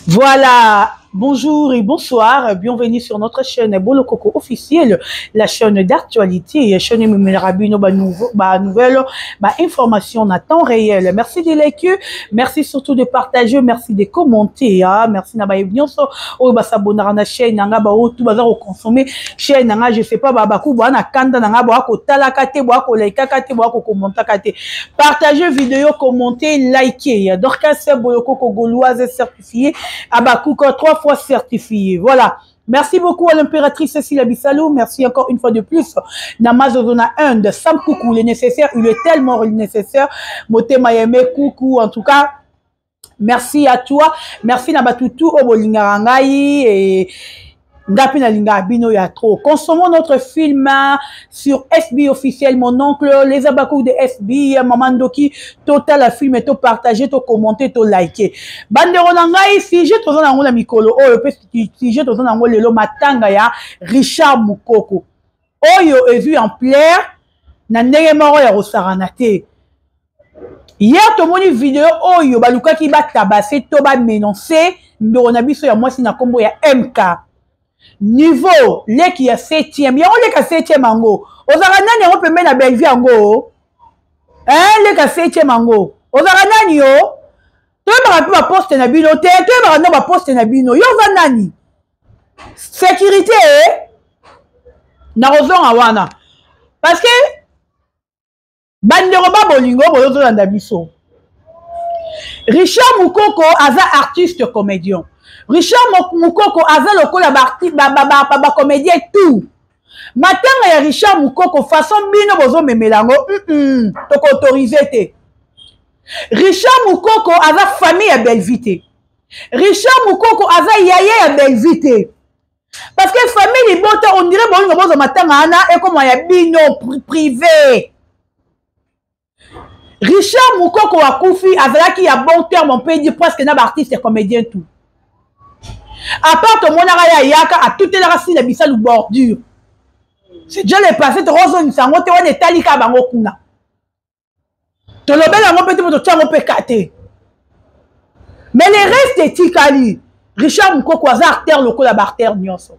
Voilà, bonjour et bonsoir, bienvenue sur notre chaîne Bolo Coco officielle, la chaîne d'actualité, la chaîne Rabino, nouvelle, information à temps réel. Merci de liker, merci surtout de partager, merci de commenter, merci na ba ebionso o ba s'abonner à la chaîne nanga ba o tout bazar consommer chaîne nanga je sais pas ba ku ba na kanda nanga ba ko talaka te ba ko like kate ba ko commenter kate. Partager vidéo, commenter, liker. Donc c'est Bolo Coco gauloise certifié. Abakouko 3 fois certifié. Voilà. Merci beaucoup à l'impératrice Cécile Abissalou. Merci encore une fois de plus. Namazozona 1 de Sam Coucou. Le nécessaire, il est tellement nécessaire. Mote Mayeme Coucou. En tout cas, merci à toi. Merci Nabatutu Obolingarangai et Ndapina Linga Bino ya trop. Consommons notre film sur SB officiel, mon oncle, les abakou de SB, Maman Doki, total film et tout partager, tout commenter, tout liker. Bandero nangai, si j'ai tout ça dans la mikolo, si j'ai tout ça dans le matanga ya Richard Mukoko. Oyo est vu en plaire, na ndenge moro ya rosaranate. Hier, tout le monde vidéo, oyo, baluka ki ba tabasser, to ba menoncer, ndoro na biso ya mwasi na kombo ya MK. Niveau, les qui est 7e, y'a on les qui 7e ango. Ozaranani on peut mettre la belle vie ango. Hein, les qui 7e ango. Ozaranani yo. Toi ma poste na bino, toi ma poste na bino. Yo zanani. Sécurité na rozon awana. Parce que bandero ba bolingo bozo na biso. Richard Mukoko aza artiste comédien. Richard Mukoko aza lokola ba comédien tout. Matanga ya Richard Mukoko façon bino bozo memelango toko autorisé te. Richard Mukoko aza famille ya Belvité. Richard Mukoko aza yaya ya Belvité. Parce que famille libota on dirait bolingo bozo matanga ana et comme ya bino privé. Richard Mukoko akufi azalaki ya bon terme on peut dire presque na artiste comédien tout. À part ton monara yaka à toute la racine de Bissal ou bordure. C'est déjà le passé, tu roses une sango, tu vois des talika bango kuna. Tu l'obèles à mon petit peu de temps, on peut cater. Mais les restes de Tikali, Richard Mukoko, artère local à bartère nyonso.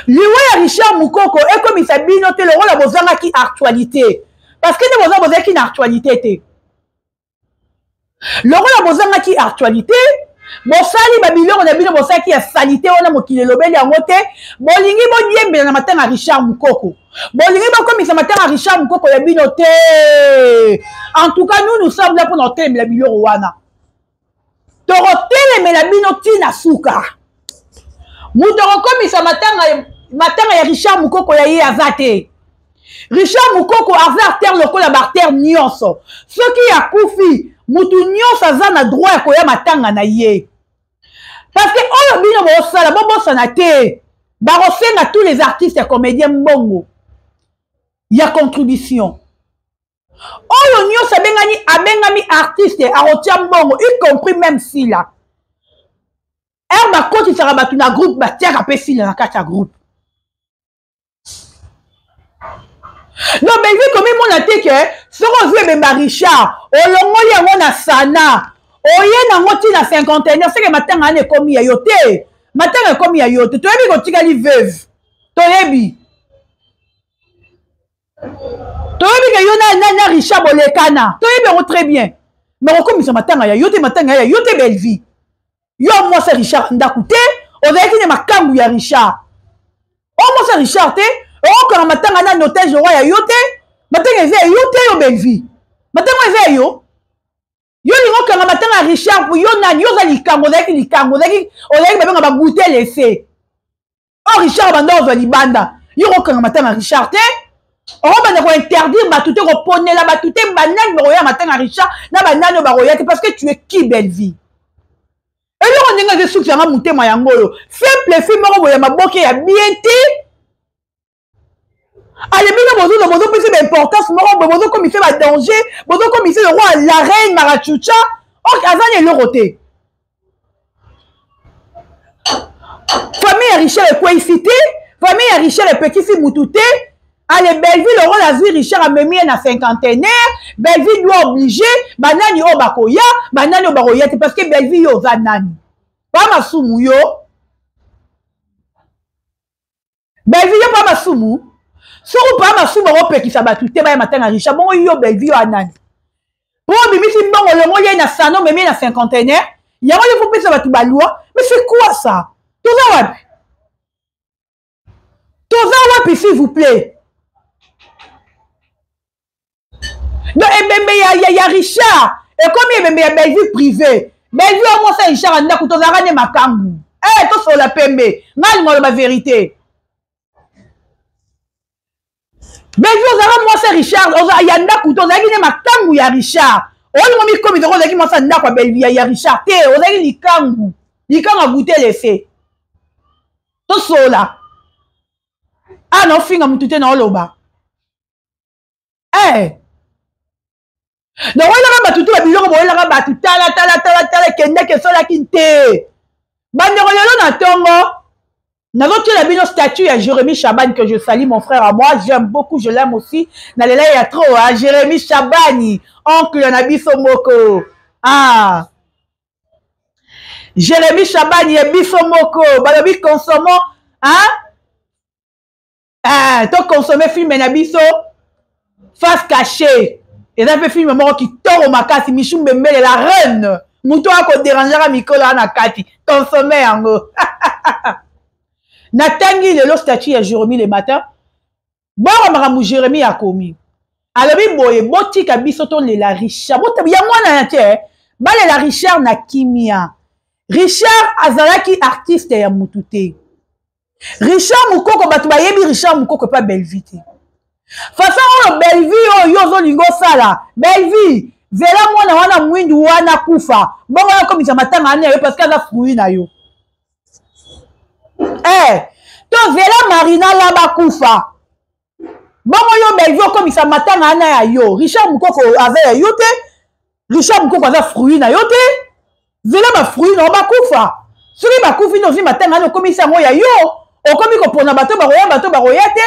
Lui, Richard Mukoko, et comme il s'habille, noté le rôle à Bozanga qui actualité. Parce que nous avons besoin qui actualité. Le rôle à Bozanga qui actualité. Bosali babilo on a bino bosaki qui a salité on a mokile lobeli en moté bolingi bo yembe na matanga Richard Mukoko bolingi bo comme ça matanga Richard Mukoko ya bino te. En tout cas nous sommes là pour notre la bilo wana torotele mais la bino tina suka mutoro comme ça matanga ya Richard Mukoko ya ye azate. Richard Mukoko azar terre lokola barter nyonso ce qui a koufi mutu nyonso aza na droit ya koya matanga na ye. Parce que oyo bino bosala bobosana te barosenga tous les artistes et comédiens mbongo ya contribution oyo nyonso abengami artiste arotia mbongo y compris même si là bakoti sara batu na groupe batiaka pe sila na kati ya groupe. Non mais vu comme mon attaque ce qu'on veut bemba Richard olongoli yango na sana oye na ngoti na 51 c'est que matanga ane komi ya yote matanga komi ya yote to yebi ko tikali veuve to yebi ke yo na Richard bolekana to yebi très bien mais komi ça matanga ya yote belle vie yo moi c'est Richard ndakute ozaki ne makambu ya Richard moi c'est Richard te quand matanga na notage roi ya yote matanga eza yote yo belle vie matanga eza yo lingo quand matanga Richard pour yo nani yo za likango ozaki babenga ba goûter laisser Richard banda ozwa libanda yo quand matanga Richard te banda ko interdire batute ko ponela batute banani ba roya matanga Richard na banani ba roya parce que tu es qui belle vie et yo ndenge de souksa nga mutema yango yo simple film moko ya maboke ya bien te. Allez, bien, bozo plus d'importance, bozo comme il fait un danger, bozo comme il fait le roi, la reine Marachucha, Azan est l'oroté. Famille Richard est quoi ici, famille Richard est petit fille moutouté, allez, Belleville, le roi Azir Richard a même à cinquantenaire, Belleville doit obliger, banani o bakoya, banani o bakoya, parce que Belleville yo zanani. pas masumu yo. Belleville yo pas masumu. Soko pas masumu rope qui sabatu te ba matin à Richard. Bon yo Belleville anani. Pour bimisi mbongo longo ye na sano mais na cinquantenaire. Yango yo faut pesa batu balua. Mais c'est quoi ça? Toza wapi? Toza wapi s'il vous plaît? Donc ebembe ya Richard. Et comme ebembe ya Belleville privé. Belleville au moins ça Richard anda kutoza rane makangu. Eh to so la pembe. Ngal mo la vérité. Belleville ozara moi c'est Richard, oza yanda kutoza kine makangu ya Richard. Oli momi komi zoko zaki moi ça nda kwa Belleville ya Richard te, ozaki likangu. Likangu a goûté l'effet. To so la. Ah non finga mutute na oloba. Eh. Donc on a battu tout la biloko on a battu tala kende ke sola kinte. Bandero yolo na tongo. Nazoki la bino statue à Jérémie Chabani que je salue mon frère à moi, j'aime beaucoup, je l'aime aussi. Nalela ya trop à Jérémie Chabani, oncle Nabiso Moko. Ah. Jérémie Chabani et Biso Moko, balobi consommons hein? Ah, to consommer film Nabiso face cachée. Et ça fait film mort qui tord au makasi Michou Mbembele la reine. Mouton a ko dérangera Mikola na kati. Consommer yango. Natangi le statut à Jérémie le matin. Bon, maramou Jérémie a commis. Alors, boye, boti kabisoto le la Richard. Bon, y'a moi na yate. Bale la Richard na kimia. Richard azalaki artiste ya mutute. Richard Mukoko batu bayebi Richard Mukoko pas Belleville. Façon Belleville oh yozo lingo sala. Belleville. Vela mwana wana mwindu wana kufa. Bon, wana comme ça matanga ane parce qu'elle a fruit na yo. Eh, to vela Marina laba kufa. Bon yo Belleville comme ça matanga ane ya yo. Richard Mukoko avait yo te. Richard Mukoko avait fruit na yo te. Vela ba fruit na ba kufa. Suri ba kufi no zi matanga ane comme ça mo ya yo. O comme ko pona bato ba roya te.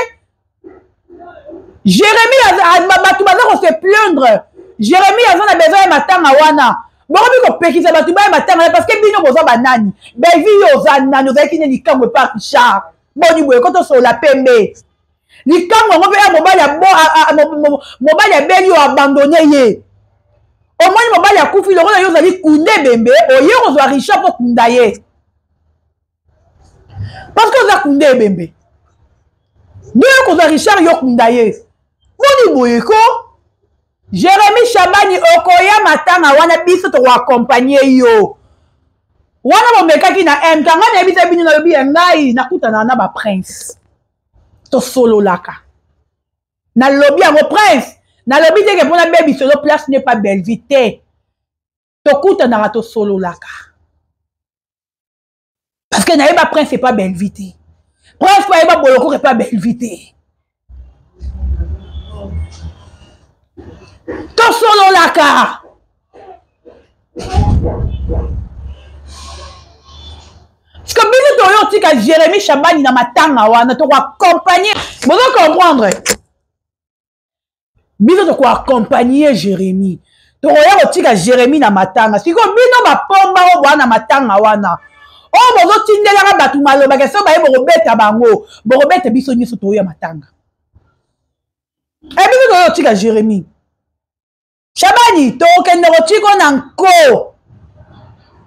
Jérémie a bato ba ko se plaindre. Jérémie a besoin de matanga wana. Bon ko pekisa bato ba matanga parce que bino boza banani. Belleville yo za nani ozaki ne likamwe pa Richard. Boni boye ko to so la pembe. Likamwe ngo pe mobali ya beli yo abandonné ye. Au moins mobali ya kufi lo yo zali kunde bembe o ye ko zo Richard po kunda ye. Parce que za kunde bembe. Nous ko zo Richard yo kunda ye. Boni boye ko Jérémie Chabani okoya matanga wana biso to accompagner yo. Wana bomekaki na M kanga na ebisa bino na lobi ngai nakutana na ba prince. To solo laka. Na lobi yango prince. Na lobi te ke pona baby solo place n'est pas Belleville te. To kutana na to solo laka. Parce que na eba prince c'est pas Belleville te. Prince pas eba boloko c'est pas Belleville te. To solo laka. Parce que biso to yo tika Jérémie Chabani na matanga wana to accompagner. Vous comprendre? Biso to accompagner Jérémie. To yo tika Jérémie na matanga. Siko bino ba pomba o wana matanga wana. O bozo tindela batu maloba ke so ba yebo beta bango. Bo beta biso nyiso to yo matanga. E biso to yo tika Jérémie. Chabani to kende ko tiko na nko.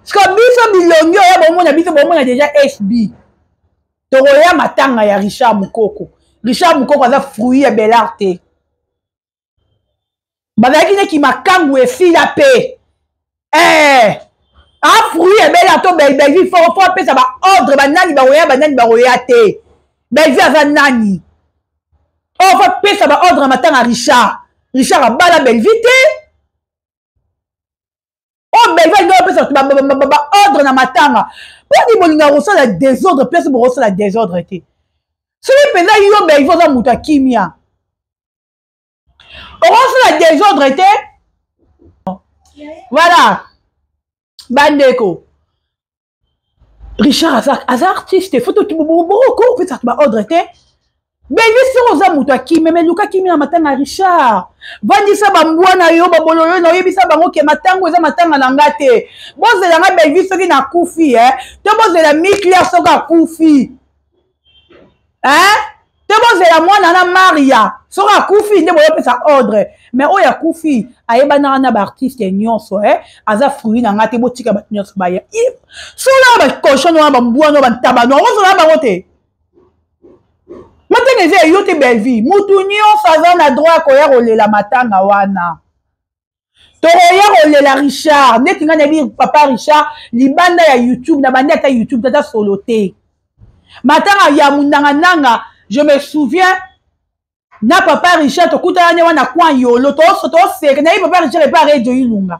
Parce que biso bilongi oya bomona biso bomona déjà SB. Toroya matanga ya Richard Mukoko. Richard Mukoko aza fruit ya belarte. Bazaki ne ki makangu efila pe. Eh. A fruit ya belarte Belleville faut pesa ba ordre banani ba roya te. Belleville aza nani. Oh faut pesa ba ordre matanga Richard. Richard a bala Belleville te. Oh, Belleville doit ordre na matanga. Pour dire molinga reçoit la désordre, place pour reçoit la désordre été. Si vous pensez yo Belleville za muta kimia. On reçoit la désordre été. Voilà. Bandeko. Richard Azar artiste, photo tu beaucoup court peut ça ordre été. Belvi sur oza muto akime me luka kimi na matanga Richard. Vandisa bambwana yo babololo na yebisa bango ke matango eza matanga na ngate. Bozela nga Belvi soki na kufi to bozela Mikler soka kufi. Te bozela mwana na Maria soka kufi nde boyo pesa ordre. Mais oya kufi ayeba na ba artiste nyonso aza fruit na ngate botika ba nyonso ba ya. Sola ba cochon na bambwana ba tabano ozola bango te. Mateneze yote Belvi, mutu nyonso aza na droit koya kolela matanga wana. Toroya kolela Richard, neti nga nebi papa Richard, libanda ya YouTube, na banda ta YouTube, tata solo te. Matanga ya mundanga nanga, je me souviens, na papa Richard, tokuta ya wana kwa yolo, to seke, na papa Richard epa rejo ilunga.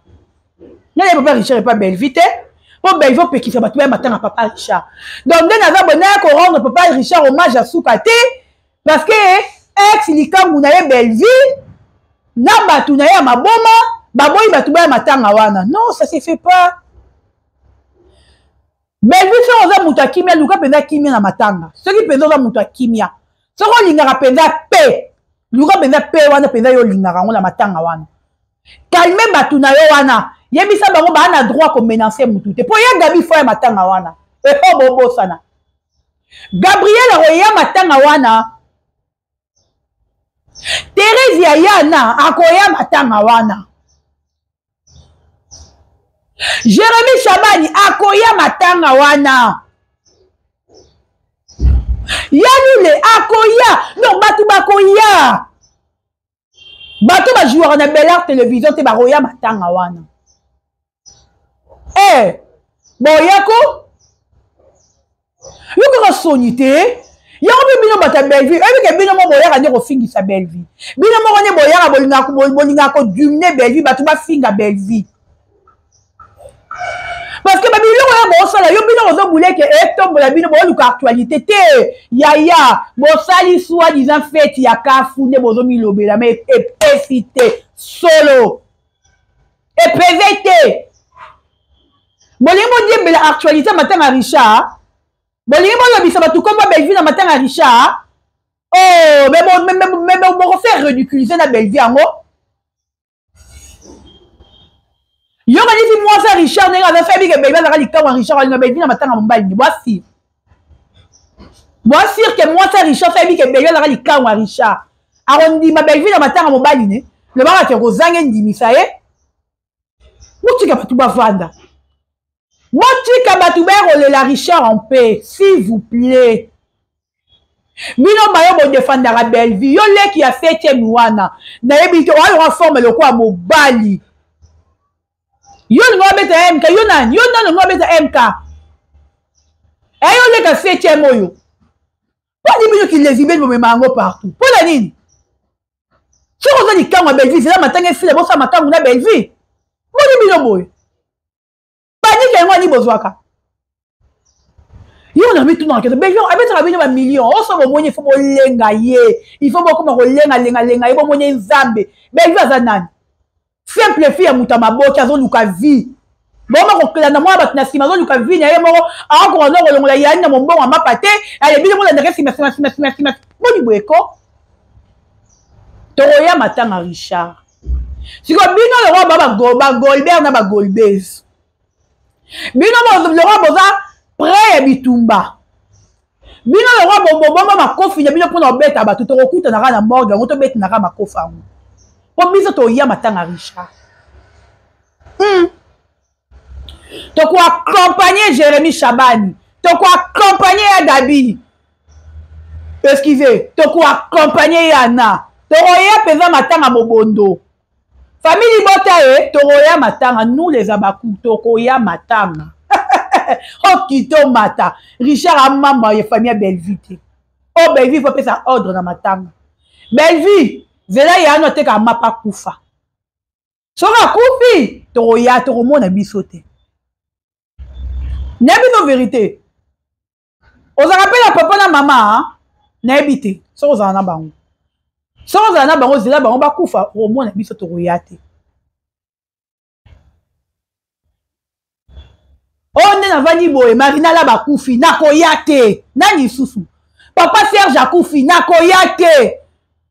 Na papa Richard epa Belvi te. Po Belvi opekisa batu ya matanga papa Richard. Donc, nde naza bonaya ko rendre papa Richard hommage à Souka te, parce que ex likambu na ye Belvi na batu na ye maboma baboyi batu ba matanga wana. Non, ça se fait pas. Belvi so oza mutu akimia luka penza kimia na matanga. Soki penza oza mutu akimia. Soko lingaka penza pe. Luka penza pe wana penza yo lingaka ngo na matanga wana. Calme batu na yo wana. Yebisa bango ba na droit ko menacer mutu te. Po ya Gabi fo ya matanga wana. E po bobo sana. Gabriel roya matanga wana. Thérèse Yana akoya matanga wana. Jérémy Chabani akoya matanga wana. Yanule akoya. Non, batu bakoya. Batu ba joueur na Bel Air télévision te bakoya matanga wana. Boyako. Yoko sonité. Yango bino bata Belvi, ke bino mo boyaka ne ko fingisa Belvi. Bino mo ne boyaka bolinga ko dumne Belvi batu ba finga Belvi. Parce que babilo ya bo sala yo bino ozo boule ke etombola bino bo luka actualité te. Yaya, bo sali soit disant fête ya kafu ne bozo mi lobela mais epesité solo. Epesité. Bolingo diembela actualité matanga Richard. Bolingo lobisa batu komba Belvi na matanga Richard. Oh, mais bon faire ridiculiser na Belvi ango. Yo ngani fi moi ça Richard nenga na fait que Belvi na likawa Richard na Belvi na matanga mbali. Voici. Voici que moi ça Richard fait que Belvi na likawa Richard. Arondi ma Belvi na matanga mbali ne. Le baba ke rozange ndimisa Mutika batu bavanda. Motika batubero le la Richard en paix, s'il vous plaît. Bino bayo bo défendre la belle vie. Yo le qui a 7e wana. Na yebi to wa forme le kwa mobali. Yo ngo beta MK, yo nani? Yo nani ngo beta MK. E yo le ka 7e oyo. Pas di bino ki les ibel bo memango partout. Pour la nini? Si on a dit quand belle vie, c'est là matanga file bo sa matanga na belle vie. Mo di bino boy. Ni bozwaka yo na mitu na kete bejo abeta bino ba million o so bomonye fo bolenga ye il faut bokoma ko lenga ye bomonye nzambe bejo azanani simple fille muta maboki azo luka vie boma ko kela na mwa bat na sima azo luka vie na ye moko ako ko no longola ya na mombongo amapate ale bino mola ndeke sima boni boeko toroya matanga Richard siko bino le roi baba Golbert na ba Golbez. Bino le roi boza prêt bitumba. Bino le roi bobo makofi ya bino pona beta ba tout okuta na na morgue ngoto beta na ma kofa ngo. Po biso to ya matanga Richard. To ko accompagner Jérémy Chabani, to ko accompagner Gabi. Excusez, to ko accompagner Yana. To roya pesa matanga bobondo. Famille Botae, Toroya Matanga, nous les abakou, Tokoya Matanga. Oh, Kito Mata. Richard Amama, et famille Belvite. Oh, Belvi, il faut faire ordre dans Matanga. Belvi, Zela ya noté qu'à Mapa Koufa. Sora Koufi, Toroya, Toromo na bisote. N'habite vérité. On se rappelle à papa na maman, n'habite. Ça, on en a bango. Sans ana bango zela bango bakufa au moins na biso to royate. On na vani boye marina la bakufi na koyate nani susu. papa Serge akufi nakoya te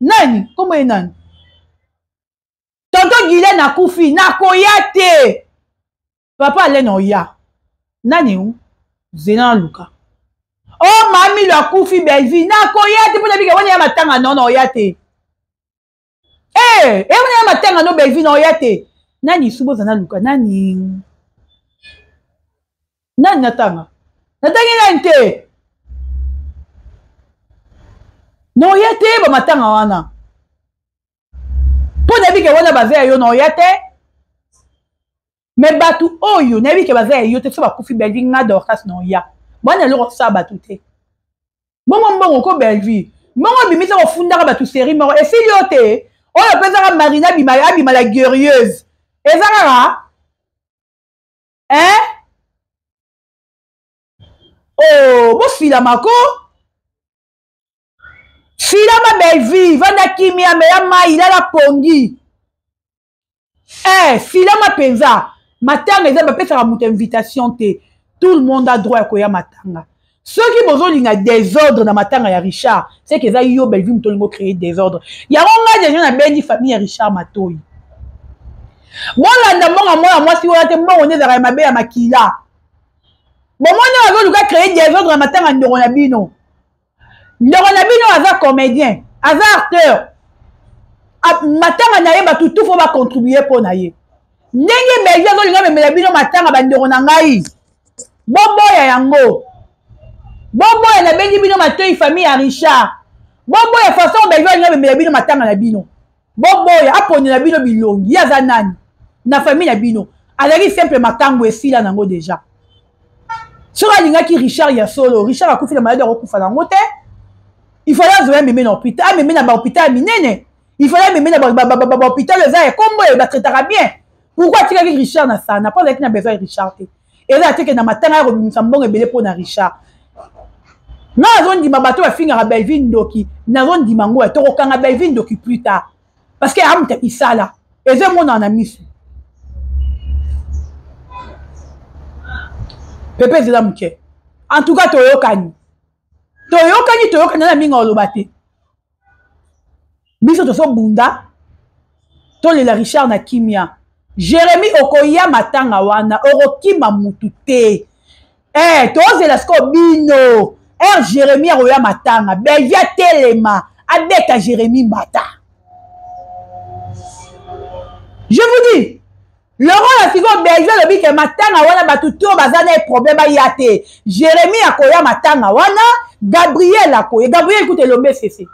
nani comment nani tonton Guylaine akufi nakoya te papa Alain oya nani Zena Luka oh mami lo akufi Belvi nakoya te pona bika wani ya matanga non oya te wani ya matanga no Belvi no oya te nani subo Zena Luka nani natanga nani te no oya te ba matanga wana pona bika wana bazaya yo no oya te me batu oyo na bika bazaya yo te so bakufi Belvi nga Dorcas no oya bwana loko sa batu te bongo ko Belvi bongo bimisa ko fundaka batu série moko esili yo te oyo pezaka Marina abima la guerrieuse ezaka oh bofilama ko filama Belvi vanda kimia meya mai lala pongi filama penza matanga eza bapesaka moto invitation te tout le monde a droit ya koya matanga soki bozolinga désordre na matanga ya Richard c'est que eza yo Belvi moto olingo créer désordre yango nga deja na bendi famille ya Richard Matoyi molanda mbongo mwana mwasi wana te mbongo nde ezaka ya mabe ya makila bomoni azoluka créer désordre na matanga ndeko na bino aza comédien aza acteur matanga na ye bato tout fo bacontribuer mpo na ye ndenge Belvi azolinga memela bino matanga bandeko na ngai boboya yango boboya na bengi bino Matoyi famille ya Richard boboya façon Belvi alinga memela bino matanga na bino boboya aponi na bino bilongi ye aza nani na famille na bino azali simple makango esila nango deja soki alingaki Richard ya solo Richard akufi na maladi akokufa nango te il fallait azoya meme na hôpital ameme na bahôpital minene il fallait meme na bahôpital eza ekombo oyo batretaka bien pourquoi atikaki Richard na sana mpo azalaki na besoin ya Richard te eza ateke na matanga ya kobimisa mbongo ebele mpo na Richard nga azondima bato bafingaka Belvi Ndoki nazondima ngo tokokanga Belvi Ndoki plus tard parce que amuta isala eza mona na misu pepe ezela moke en tout cas toyokani na mingi oloba te biso tosobunda tolela Richard na kimia Jérémy okoya matanga wana okokima mutu te tozela siko bino Jérémy akoya matanga Belvi atelema abeta Jérémy mbata je vous dis Laurent la siko Belvi alobi ke matanga wana batu to baza na problème ya te Jérémy akoya matanga wana Gabriel akoya Gabriel écoute elombe cc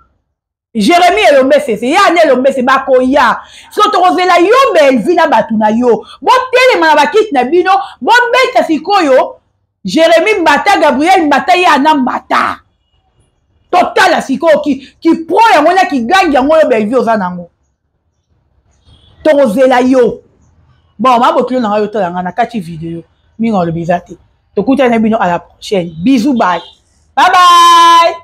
Jérémy elombe cc ya ne elombe cc bakoya so tokozela yo Belvi na batu na yo botelema na bakiti na bino bobeta sikoyo Jérémy mbata Gabriel mbata ya na mbata total sikoyo ki pro yango na ki gangi yango yo Belvi oza nango tokozela yo bon mabokilo na yo tolanga na kati vidéo mingi olobi eza te tokutana bino à la prochaine bisous bye bye